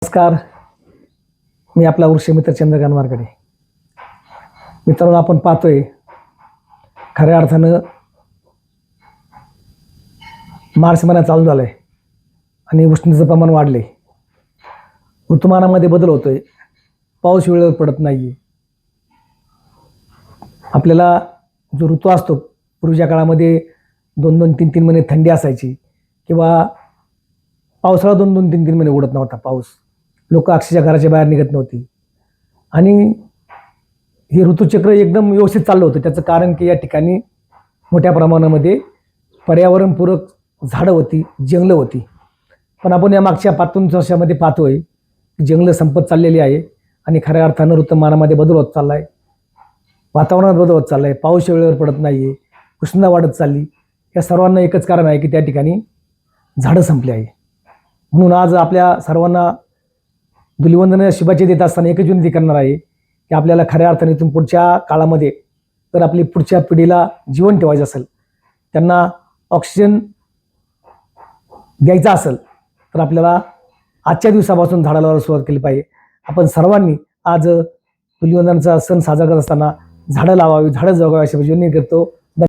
नमस्कार. मी आपला वृक्षमित्र चंद्रकांत मारकडे. मित्रांनो, आपण पाहतोय खऱ्या अर्थानं मार्च महिना चालू झालाय आणि उष्णतेचं प्रमाण वाढले. ऋतुमानामध्ये बदल होतोय. पाऊस वेळेवर पडत नाहीये. आपल्याला जो ऋतू असतो, पूर्वीच्या काळामध्ये 2-2, 3-3 महिने थंडी असायची किंवा पावसाळा 2-2, 3-3 महिने उडत नव्हता पाऊस. लोक अक्षरशः घराच्या बाहेर निघत नव्हती आणि हे ऋतुचक्र एकदम व्यवस्थित चाललं होतं. त्याचं कारण की या ठिकाणी मोठ्या प्रमाणामध्ये पर्यावरणपूरक झाडं होती, जंगलं होती. पण आपण या मागच्या 5-3 वर्षामध्ये पाहतोय की जंगलं संपत चाललेली आहे आणि खऱ्या अर्थानं ऋतुमानामध्ये बदल होत चालला आहे. वातावरणात बदल होत चालला आहे. पाऊस वेळेवर पडत नाही आहे. उष्णता वाढत चालली. या सर्वांना एकच कारण आहे की त्या ठिकाणी झाडं संपली आहे. म्हणून आज आपल्या सर्वांना धुलिवंदन शुभाचे देत असताना एकच विनंती करणार आहे की आपल्याला खऱ्या अर्थाने इथून पुढच्या काळामध्ये जर आपली पुढच्या पिढीला जीवन ठेवायचं असेल, त्यांना ऑक्सिजन द्यायचा असेल, तर आपल्याला आजच्या दिवसापासून झाडं लावायला सुरुवात केली पाहिजे. आपण सर्वांनी आज धुलिवंदनाचा सण साजरा करत असताना झाडं लावावी, झाडं जगवावी अशी विनंती करतो.